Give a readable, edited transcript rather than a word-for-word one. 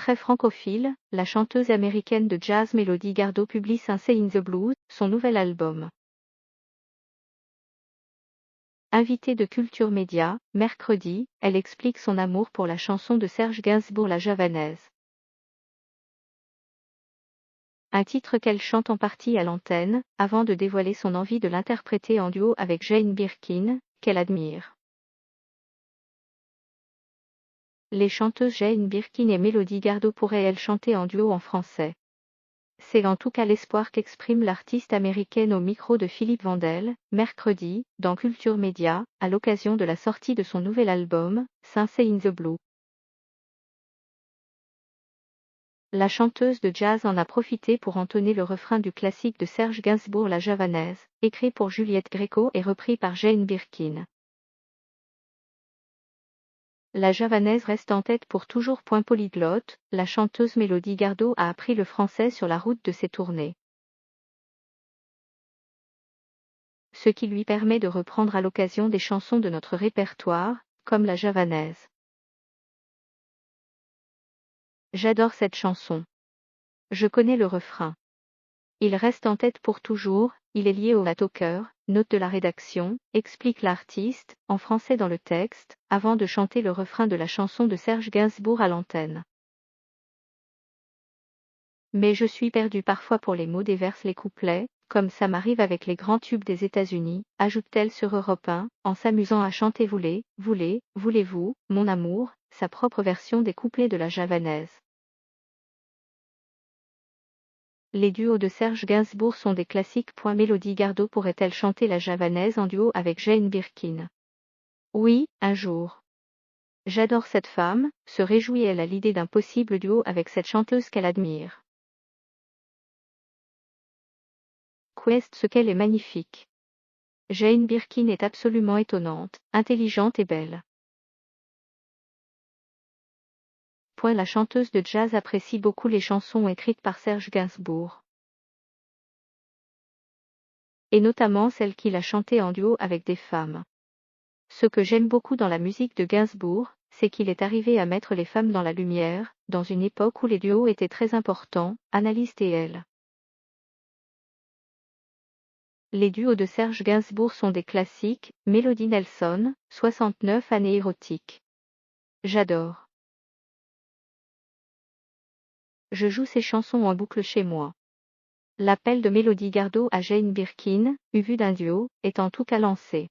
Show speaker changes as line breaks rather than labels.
Très francophile, la chanteuse américaine de jazz Melody Gardot publie Say in the Blues, son nouvel album. Invitée de Culture Média, mercredi, elle explique son amour pour la chanson de Serge Gainsbourg La Javanaise. Un titre qu'elle chante en partie à l'antenne, avant de dévoiler son envie de l'interpréter en duo avec Jane Birkin, qu'elle admire. Les chanteuses Jane Birkin et Melody Gardot pourraient-elles chanter en duo en français? C'est en tout cas l'espoir qu'exprime l'artiste américaine au micro de Philippe Vandel, mercredi, dans Culture Média, à l'occasion de la sortie de son nouvel album, Say in the Blues. La chanteuse de jazz en a profité pour entonner le refrain du classique de Serge Gainsbourg La Javanaise, écrit pour Juliette Gréco et repris par Jane Birkin. La Javanaise reste en tête pour toujours. Polyglotte, la chanteuse Melody Gardot a appris le français sur la route de ses tournées. Ce qui lui permet de reprendre à l'occasion des chansons de notre répertoire, comme la Javanaise. J'adore cette chanson. Je connais le refrain. Il reste en tête pour toujours, il est lié au cœur, note de la rédaction, explique l'artiste, en français dans le texte, avant de chanter le refrain de la chanson de Serge Gainsbourg à l'antenne. Mais je suis perdue parfois pour les mots, déverse les couplets, comme ça m'arrive avec les grands tubes des États-Unis, ajoute-t-elle sur Europe 1, en s'amusant à chanter voulez-vous, mon amour, sa propre version des couplets de la Javanaise. Les duos de Serge Gainsbourg sont des classiques. Melody Gardot pourrait-elle chanter la Javanaise en duo avec Jane Birkin? Oui, un jour. J'adore cette femme, se réjouit-elle à l'idée d'un possible duo avec cette chanteuse qu'elle admire. Ce qu'elle est magnifique. Jane Birkin est absolument étonnante, intelligente et belle. La chanteuse de jazz apprécie beaucoup les chansons écrites par Serge Gainsbourg. Et notamment celles qu'il a chantées en duo avec des femmes. Ce que j'aime beaucoup dans la musique de Gainsbourg, c'est qu'il est arrivé à mettre les femmes dans la lumière, dans une époque où les duos étaient très importants, analyse TL. Les duos de Serge Gainsbourg sont des classiques, Melody Nelson, 69 années érotiques. J'adore. Je joue ces chansons en boucle chez moi. L'appel de Melody Gardot à Jane Birkin, vu d'un duo, est en tout cas lancé.